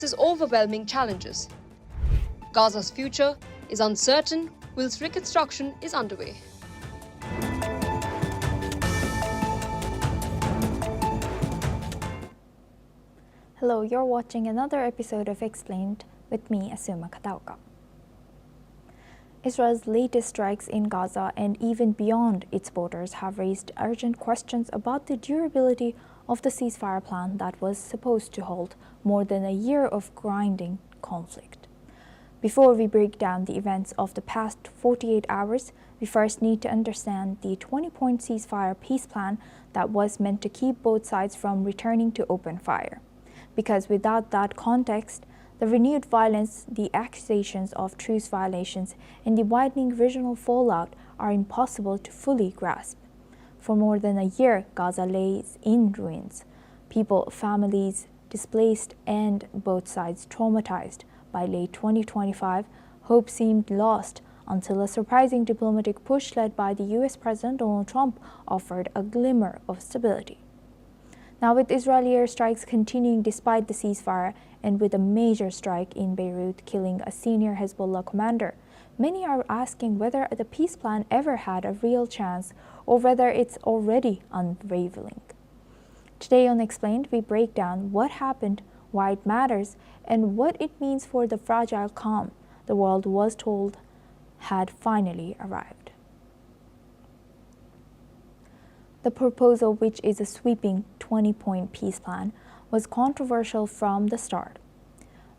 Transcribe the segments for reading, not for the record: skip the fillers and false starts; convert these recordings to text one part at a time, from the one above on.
faces overwhelming challenges. Gaza's future is uncertain whilst reconstruction is underway. Hello, you're watching another episode of Xplained with me, Asuma Katauka. Israel's latest strikes in Gaza and even beyond its borders have raised urgent questions about the durability of the ceasefire plan that was supposed to hold more than a year of grinding conflict. Before we break down the events of the past 48 hours, we first need to understand the 20-point ceasefire peace plan that was meant to keep both sides from returning to open fire. Because without that context, the renewed violence, the accusations of truce violations, and the widening regional fallout are impossible to fully grasp. For more than a year, Gaza lays in ruins. People, families displaced, and both sides traumatized. By late 2025, hope seemed lost until a surprising diplomatic push led by the US President Donald Trump offered a glimmer of stability. Now, with Israeli airstrikes continuing despite the ceasefire and with a major strike in Beirut killing a senior Hezbollah commander, many are asking whether the peace plan ever had a real chance or whether it's already unraveling. Today on Explained, we break down what happened, why it matters, and what it means for the fragile calm the world was told had finally arrived. The proposal, which is a sweeping 20-point peace plan, was controversial from the start,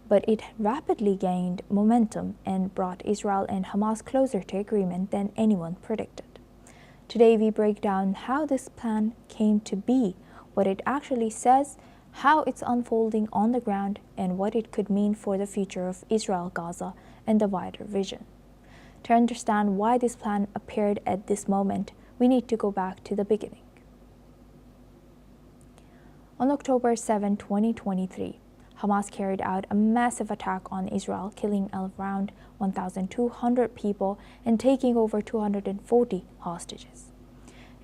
but it rapidly gained momentum and brought Israel and Hamas closer to agreement than anyone predicted. Today we break down how this plan came to be, what it actually says, how it's unfolding on the ground, and what it could mean for the future of Israel, Gaza, and the wider region. To understand why this plan appeared at this moment, we need to go back to the beginning. On October 7, 2023, Hamas carried out a massive attack on Israel, killing around 1,200 people and taking over 240 hostages.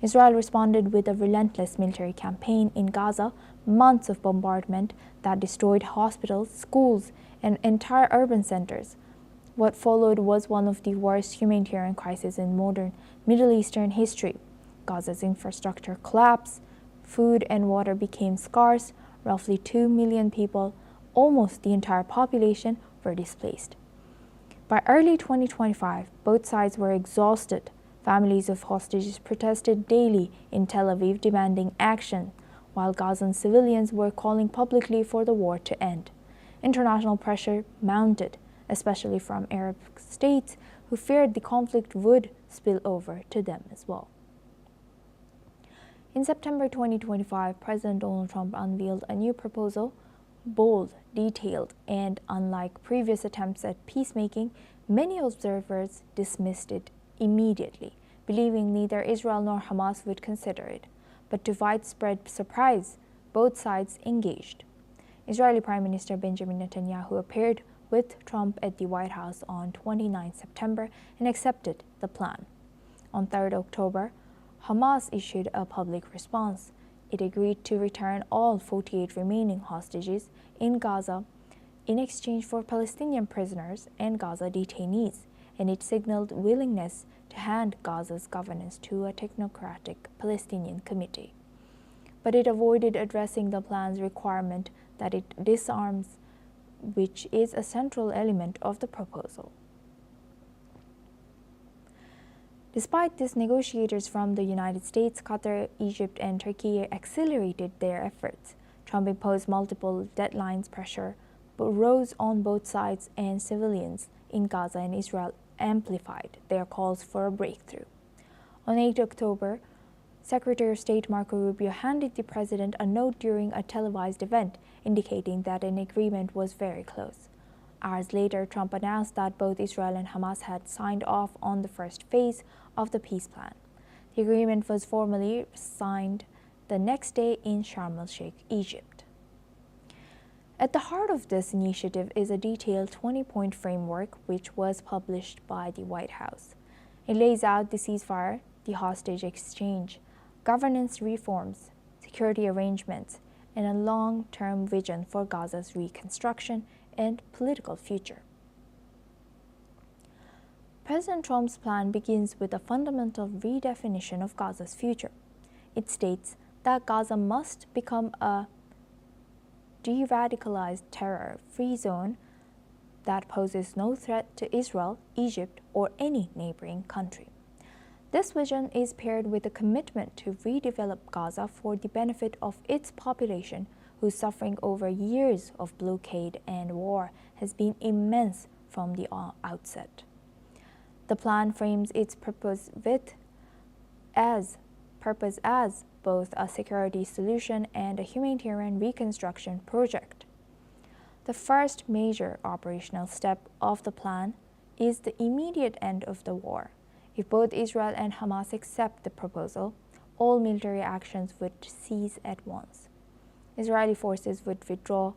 Israel responded with a relentless military campaign in Gaza, months of bombardment that destroyed hospitals, schools, and entire urban centers. What followed was one of the worst humanitarian crises in modern Middle Eastern history. Gaza's infrastructure collapsed, food and water became scarce, roughly 2 million people, almost the entire population, were displaced. By early 2025, both sides were exhausted. Families of hostages protested daily in Tel Aviv demanding action, while Gazan civilians were calling publicly for the war to end. International pressure mounted, especially from Arab states who feared the conflict would spill over to them as well. In September 2025, President Donald Trump unveiled a new proposal, bold, detailed, and unlike previous attempts at peacemaking, many observers dismissed it immediately, believing neither Israel nor Hamas would consider it. But to widespread surprise, both sides engaged. Israeli Prime Minister Benjamin Netanyahu appeared with Trump at the White House on 29 September and accepted the plan. On 3 October, Hamas issued a public response. It agreed to return all 48 remaining hostages in Gaza in exchange for Palestinian prisoners and Gaza detainees, and it signaled willingness to hand Gaza's governance to a technocratic Palestinian committee. But it avoided addressing the plan's requirement that it disarms, which is a central element of the proposal. Despite this, negotiators from the United States, Qatar, Egypt, and Turkey accelerated their efforts. Trump imposed multiple deadlines, pressure rose on both sides, and civilians in Gaza and Israel amplified their calls for a breakthrough. On 8 October, Secretary of State Marco Rubio handed the president a note during a televised event indicating that an agreement was very close. Hours later, Trump announced that both Israel and Hamas had signed off on the first phase of the peace plan. The agreement was formally signed the next day in Sharm el-Sheikh, Egypt. At the heart of this initiative is a detailed 20-point framework which was published by the White House. It lays out the ceasefire, the hostage exchange, governance reforms, security arrangements, and a long-term vision for Gaza's reconstruction and political future. President Trump's plan begins with a fundamental redefinition of Gaza's future. It states that Gaza must become a de-radicalized terror-free zone that poses no threat to Israel, Egypt, or any neighboring country. This vision is paired with a commitment to redevelop Gaza for the benefit of its population, whose suffering over years of blockade and war has been immense from the outset. The plan frames its purpose as both a security solution and a humanitarian reconstruction project. The first major operational step of the plan is the immediate end of the war. If both Israel and Hamas accept the proposal, all military actions would cease at once. Israeli forces would withdraw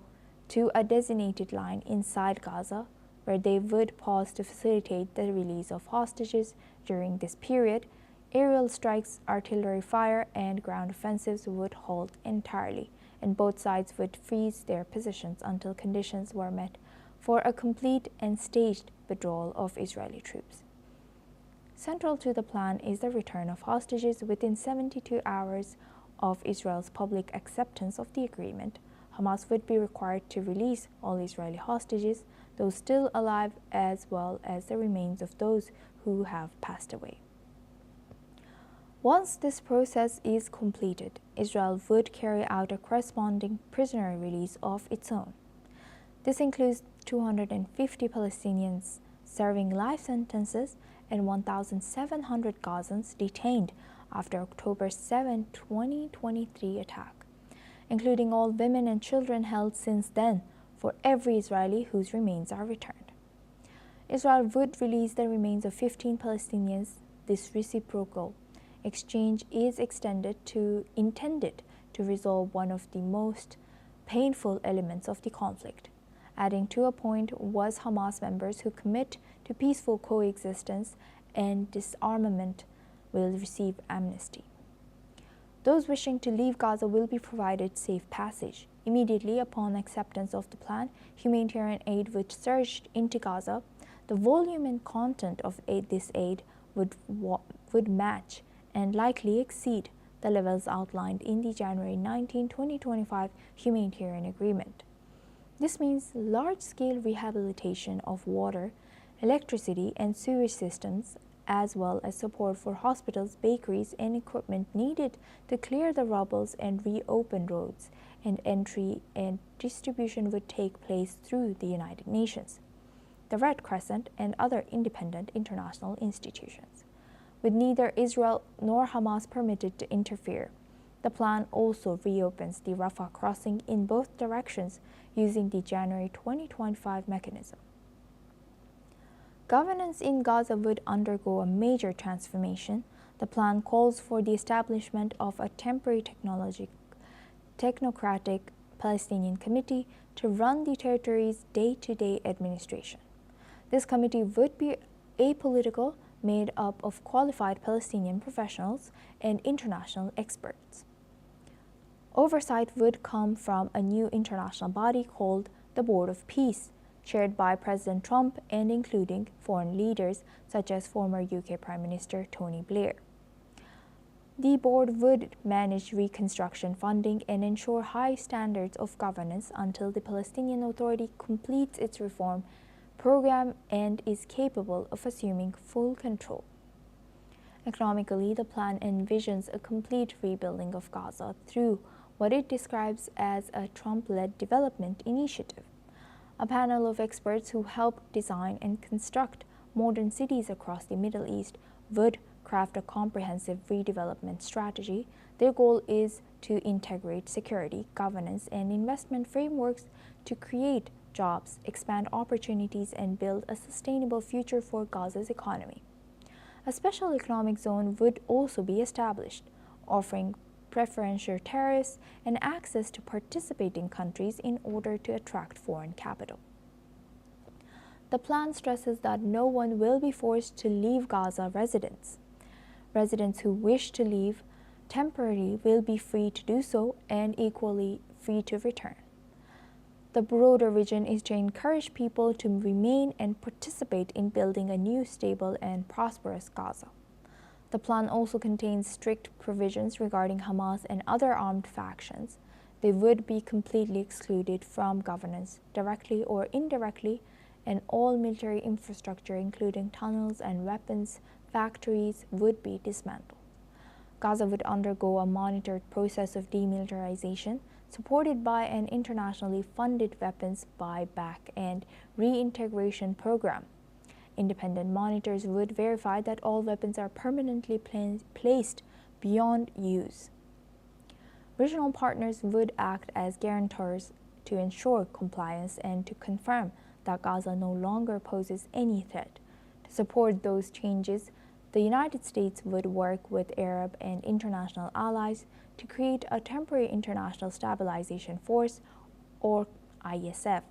to a designated line inside Gaza, where they would pause to facilitate the release of hostages. During this period, aerial strikes, artillery fire, and ground offensives would halt entirely, and both sides would freeze their positions until conditions were met for a complete and staged withdrawal of Israeli troops. Central to the plan is the return of hostages within 72 hours of Israel's public acceptance of the agreement. Hamas would be required to release all Israeli hostages, those still alive, as well as the remains of those who have passed away. Once this process is completed, Israel would carry out a corresponding prisoner release of its own. This includes 250 Palestinians serving life sentences and 1,700 Gazans detained after October 7, 2023 attack, including all women and children held since then, for every Israeli whose remains are returned. Israel would release the remains of 15 Palestinians. This reciprocal exchange is intended to resolve one of the most painful elements of the conflict. Adding to a point was Hamas members who commit to peaceful coexistence and disarmament will receive amnesty. Those wishing to leave Gaza will be provided safe passage. Immediately upon acceptance of the plan, humanitarian aid would surge into Gaza. The volume and content of this aid would match and likely exceed the levels outlined in the January 19, 2025 Humanitarian Agreement. This means large-scale rehabilitation of water, electricity, and sewage systems, as well as support for hospitals, bakeries, and equipment needed to clear the rubble and reopen roads, and entry and distribution would take place through the United Nations, the Red Crescent, and other independent international institutions. With neither Israel nor Hamas permitted to interfere, the plan also reopens the Rafah crossing in both directions using the January 2025 mechanism. Governance in Gaza would undergo a major transformation. The plan calls for the establishment of a temporary technocratic Palestinian committee to run the territory's day-to-day administration. This committee would be apolitical, made up of qualified Palestinian professionals and international experts. Oversight would come from a new international body called the Board of Peace, chaired by President Trump and including foreign leaders such as former UK Prime Minister Tony Blair. The board would manage reconstruction funding and ensure high standards of governance until the Palestinian Authority completes its reform program and is capable of assuming full control. Economically, the plan envisions a complete rebuilding of Gaza through what it describes as a Trump-led development initiative. A panel of experts who helped design and construct modern cities across the Middle East would craft a comprehensive redevelopment strategy. Their goal is to integrate security, governance, and investment frameworks to create jobs, expand opportunities, and build a sustainable future for Gaza's economy. A special economic zone would also be established, offering preferential tariffs and access to participating countries in order to attract foreign capital. The plan stresses that no one will be forced to leave Gaza residents. Residents who wish to leave temporarily will be free to do so, and equally free to return. The broader vision is to encourage people to remain and participate in building a new, stable, and prosperous Gaza. The plan also contains strict provisions regarding Hamas and other armed factions. They would be completely excluded from governance, directly or indirectly, and all military infrastructure, including tunnels and weapons factories, would be dismantled. Gaza would undergo a monitored process of demilitarization, supported by an internationally funded weapons buyback and reintegration program. Independent monitors would verify that all weapons are permanently placed beyond use. Regional partners would act as guarantors to ensure compliance and to confirm that Gaza no longer poses any threat. To support those changes, the United States would work with Arab and international allies to create a temporary international stabilization force, or ISF,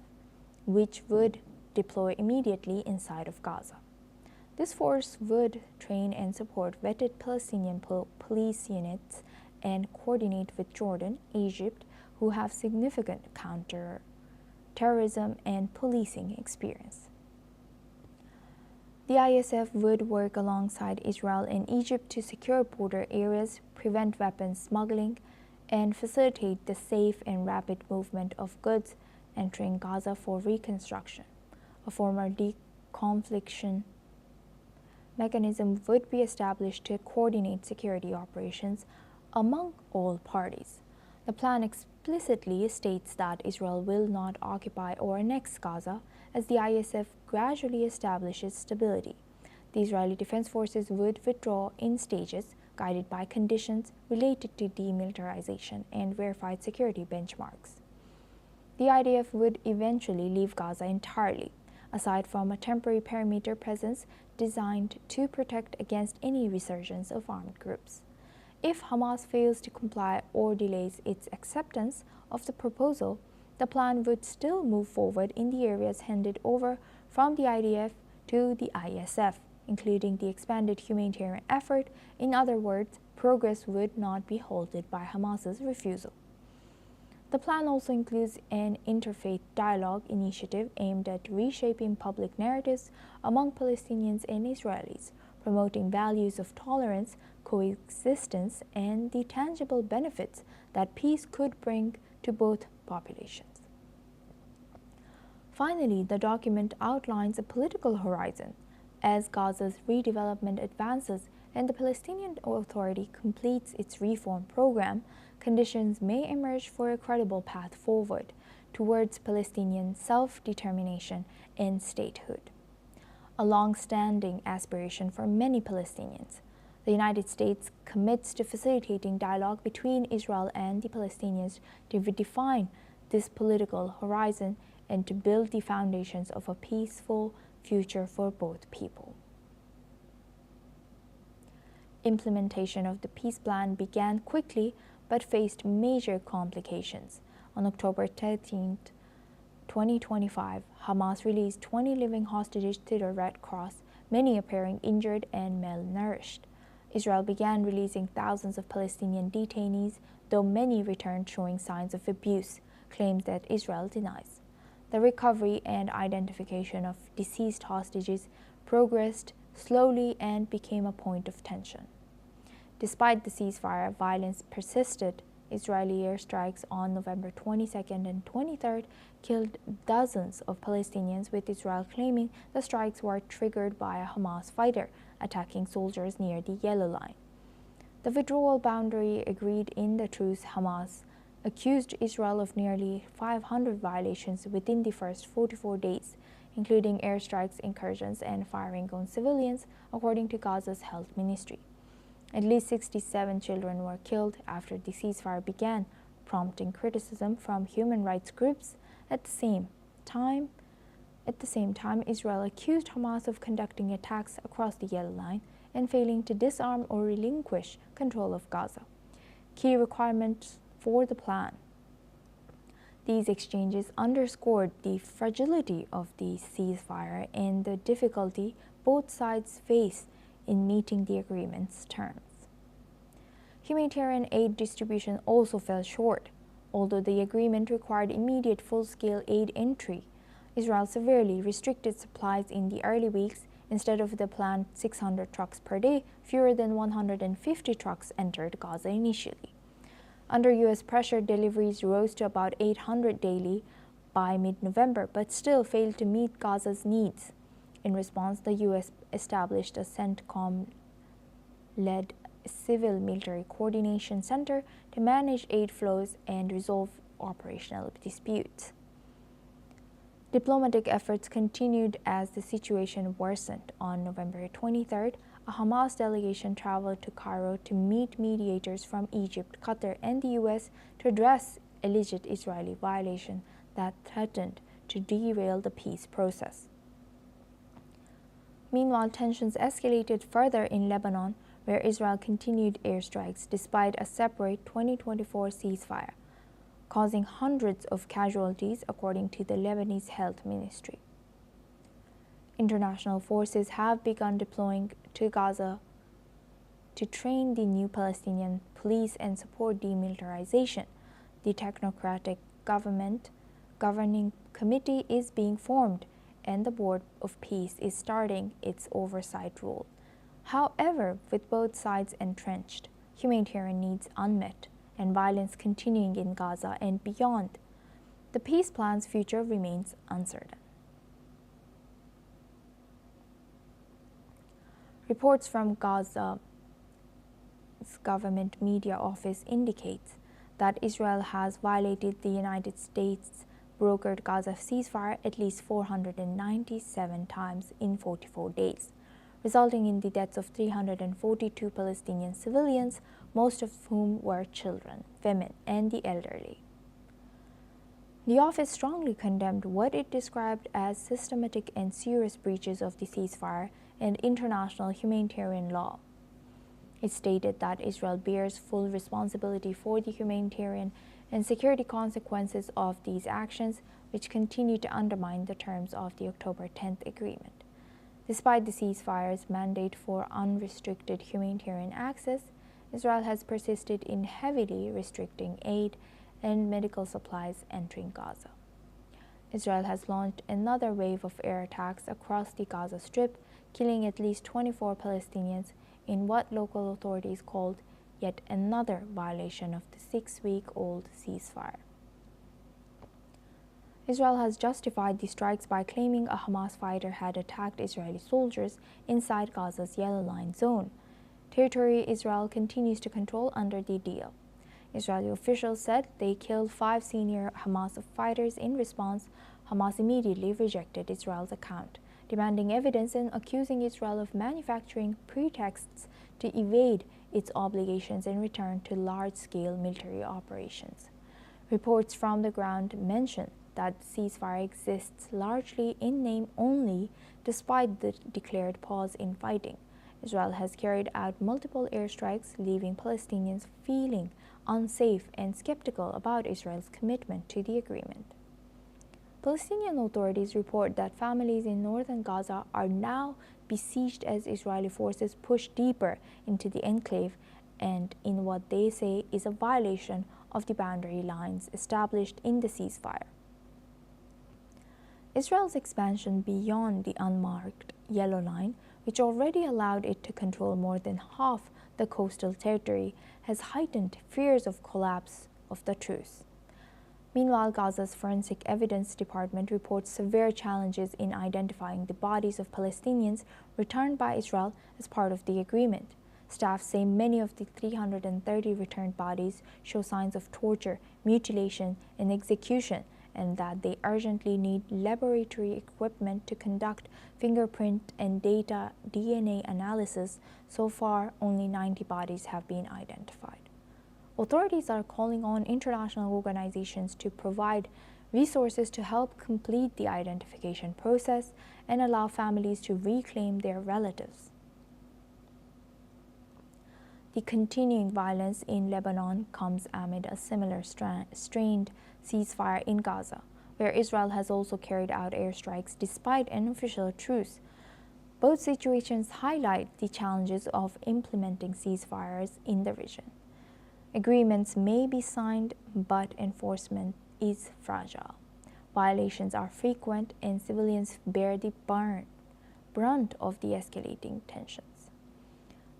which would deploy immediately inside of Gaza. This force would train and support vetted Palestinian police units and coordinate with Jordan, Egypt, who have significant counter-terrorism and policing experience. The ISF would work alongside Israel and Egypt to secure border areas, prevent weapons smuggling, and facilitate the safe and rapid movement of goods entering Gaza for reconstruction. A formal deconfliction mechanism would be established to coordinate security operations among all parties. The plan explicitly states that Israel will not occupy or annex Gaza as the ISF gradually establishes stability. The Israeli Defense Forces would withdraw in stages, guided by conditions related to demilitarization and verified security benchmarks. The IDF would eventually leave Gaza entirely, aside from a temporary perimeter presence designed to protect against any resurgence of armed groups. If Hamas fails to comply or delays its acceptance of the proposal, the plan would still move forward in the areas handed over from the IDF to the ISF, including the expanded humanitarian effort. In other words, progress would not be halted by Hamas's refusal. The plan also includes an interfaith dialogue initiative aimed at reshaping public narratives among Palestinians and Israelis, promoting values of tolerance, coexistence, and the tangible benefits that peace could bring to both populations. Finally, the document outlines a political horizon. As Gaza's redevelopment advances and the Palestinian Authority completes its reform program, conditions may emerge for a credible path forward towards Palestinian self-determination and statehood. A long-standing aspiration for many Palestinians, the United States commits to facilitating dialogue between Israel and the Palestinians to redefine this political horizon and to build the foundations of a peaceful future for both people. Implementation of the peace plan began quickly but faced major complications. On October 13, 2025, Hamas released 20 living hostages to the Red Cross, many appearing injured and malnourished. Israel began releasing thousands of Palestinian detainees, though many returned showing signs of abuse, claims that Israel denies. The recovery and identification of deceased hostages progressed slowly and became a point of tension. Despite the ceasefire, violence persisted. Israeli airstrikes on November 22nd and 23rd killed dozens of Palestinians, with Israel claiming the strikes were triggered by a Hamas fighter attacking soldiers near the Yellow Line. The withdrawal boundary agreed in the truce. Hamas accused Israel of nearly 500 violations within the first 44 days, including airstrikes, incursions, and firing on civilians, according to Gaza's health ministry. At least 67 children were killed after the ceasefire began, prompting criticism from human rights groups. At the same time, Israel accused Hamas of conducting attacks across the Yellow Line and failing to disarm or relinquish control of Gaza, key requirements for the plan. These exchanges underscored the fragility of the ceasefire and the difficulty both sides face in meeting the agreement's terms. Humanitarian aid distribution also fell short. Although the agreement required immediate full-scale aid entry, Israel severely restricted supplies in the early weeks. Instead of the planned 600 trucks per day, fewer than 150 trucks entered Gaza initially. Under U.S. pressure, deliveries rose to about 800 daily by mid-November, but still failed to meet Gaza's needs. In response, the U.S. established a CENTCOM-led Civil-Military Coordination Center to manage aid flows and resolve operational disputes. Diplomatic efforts continued as the situation worsened. On November 23rd, a Hamas delegation traveled to Cairo to meet mediators from Egypt, Qatar, and the U.S. to address alleged Israeli violation that threatened to derail the peace process. Meanwhile, tensions escalated further in Lebanon, where Israel continued airstrikes despite a separate 2024 ceasefire, causing hundreds of casualties, according to the Lebanese Health Ministry. International forces have begun deploying to Gaza to train the new Palestinian police and support demilitarization. The technocratic governing committee is being formed, and the Board of Peace is starting its oversight role. However, with both sides entrenched, humanitarian needs unmet, and violence continuing in Gaza and beyond, the peace plan's future remains uncertain. Reports from Gaza's government media office indicates that Israel has violated the United States brokered Gaza ceasefire at least 497 times in 44 days, resulting in the deaths of 342 Palestinian civilians, most of whom were children, women, and the elderly. The office strongly condemned what it described as systematic and serious breaches of the ceasefire and international humanitarian law. It stated that Israel bears full responsibility for the humanitarian and security consequences of these actions, which continue to undermine the terms of the October 10th agreement. Despite the ceasefire's mandate for unrestricted humanitarian access, Israel has persisted in heavily restricting aid and medical supplies entering Gaza. Israel has launched another wave of air attacks across the Gaza Strip, killing at least 24 Palestinians in what local authorities called yet another violation of the 6-week-old ceasefire. Israel has justified the strikes by claiming a Hamas fighter had attacked Israeli soldiers inside Gaza's Yellow Line zone, territory Israel continues to control under the deal. Israeli officials said they killed 5 senior Hamas fighters. In response, Hamas immediately rejected Israel's account, demanding evidence and accusing Israel of manufacturing pretexts to evade its obligations and return to large-scale military operations. Reports from the ground mention that the ceasefire exists largely in name only, despite the declared pause in fighting. Israel has carried out multiple airstrikes, leaving Palestinians feeling unsafe and skeptical about Israel's commitment to the agreement. Palestinian authorities report that families in northern Gaza are now besieged as Israeli forces push deeper into the enclave and in what they say is a violation of the boundary lines established in the ceasefire. Israel's expansion beyond the unmarked Yellow Line, which already allowed it to control more than half the coastal territory, has heightened fears of collapse of the truce. Meanwhile, Gaza's Forensic Evidence Department reports severe challenges in identifying the bodies of Palestinians returned by Israel as part of the agreement. Staff say many of the 330 returned bodies show signs of torture, mutilation, and execution, and that they urgently need laboratory equipment to conduct fingerprint and DNA analysis. So far, only 90 bodies have been identified. Authorities are calling on international organizations to provide resources to help complete the identification process and allow families to reclaim their relatives. The continuing violence in Lebanon comes amid a similar strained ceasefire in Gaza, where Israel has also carried out airstrikes despite an official truce. Both situations highlight the challenges of implementing ceasefires in the region. Agreements may be signed, but enforcement is fragile. Violations are frequent, and civilians bear the brunt of the escalating tensions.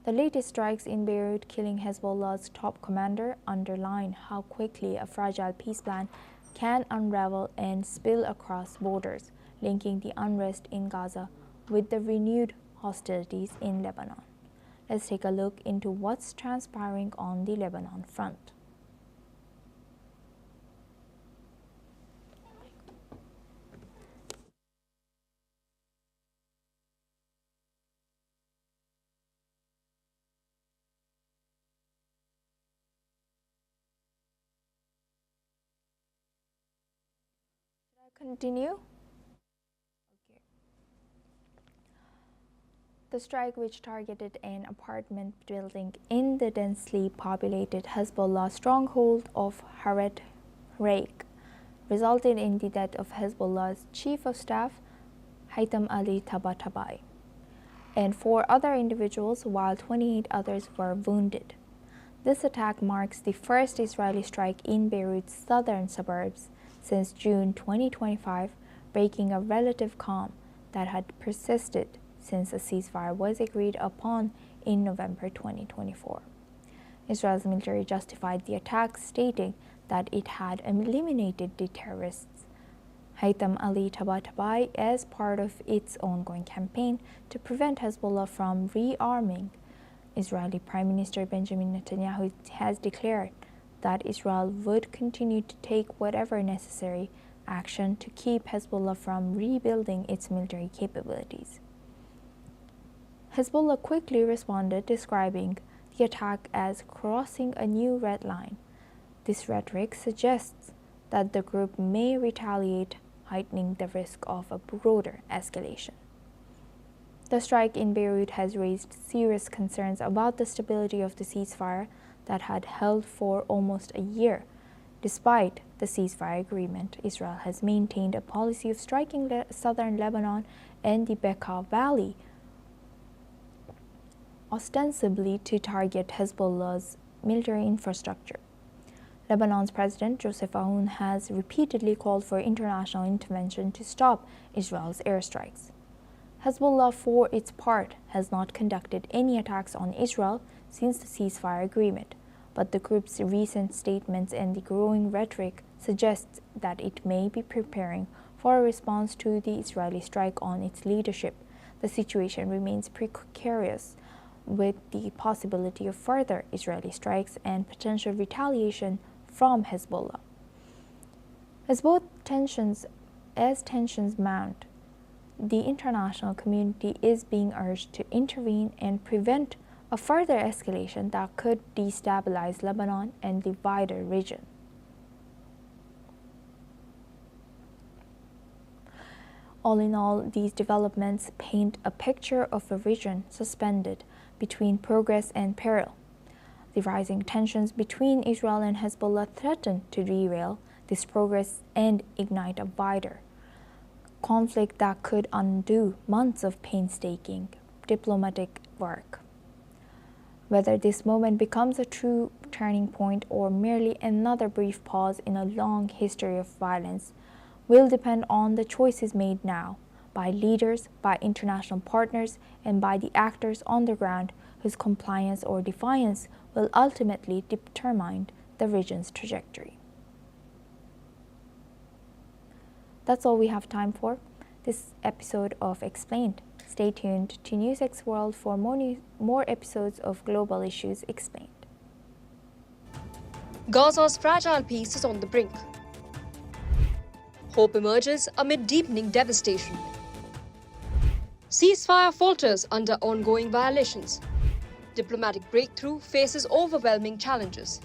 The latest strikes in Beirut, killing Hezbollah's top commander, underline how quickly a fragile peace plan can unravel and spill across borders, linking the unrest in Gaza with the renewed hostilities in Lebanon. Let's take a look into what's transpiring on the Lebanon front. Continue. Okay. The strike, which targeted an apartment building in the densely populated Hezbollah stronghold of Haret Reik, resulted in the death of Hezbollah's chief of staff, Haytham Ali Tabatabai, and 4 other individuals, while 28 others were wounded. This attack marks the first Israeli strike in Beirut's southern suburbs since June 2025, breaking a relative calm that had persisted since a ceasefire was agreed upon in November 2024. Israel's military justified the attack, stating that it had eliminated the terrorists Haytham Ali Tabatabai as part of its ongoing campaign to prevent Hezbollah from rearming. Israeli Prime Minister Benjamin Netanyahu has declared that Israel would continue to take whatever necessary action to keep Hezbollah from rebuilding its military capabilities. Hezbollah quickly responded, describing the attack as crossing a new red line. This rhetoric suggests that the group may retaliate, heightening the risk of a broader escalation. The strike in Beirut has raised serious concerns about the stability of the ceasefire that had held for almost a year. Despite the ceasefire agreement, Israel has maintained a policy of striking southern Lebanon and the Bekaa Valley, ostensibly to target Hezbollah's military infrastructure. Lebanon's President Joseph Aoun has repeatedly called for international intervention to stop Israel's airstrikes. Hezbollah, for its part, has not conducted any attacks on Israel since the ceasefire agreement, but the group's recent statements and the growing rhetoric suggests that it may be preparing for a response to the Israeli strike on its leadership. The situation remains precarious, with the possibility of further Israeli strikes and potential retaliation from Hezbollah. As tensions mount, the international community is being urged to intervene and prevent a further escalation that could destabilize Lebanon and the wider region. All in all, these developments paint a picture of a region suspended between progress and peril. The rising tensions between Israel and Hezbollah threaten to derail this progress and ignite a wider conflict that could undo months of painstaking diplomatic work. Whether this moment becomes a true turning point or merely another brief pause in a long history of violence will depend on the choices made now by leaders, by international partners, and by the actors on the ground whose compliance or defiance will ultimately determine the region's trajectory. That's all we have time for this episode of Explained. Stay tuned to NewsX World for more episodes of Global Issues Explained. Gaza's fragile peace is on the brink. Hope emerges amid deepening devastation. Ceasefire falters under ongoing violations. Diplomatic breakthrough faces overwhelming challenges.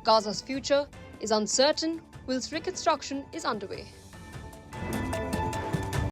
Gaza's future is uncertain whilst reconstruction is underway.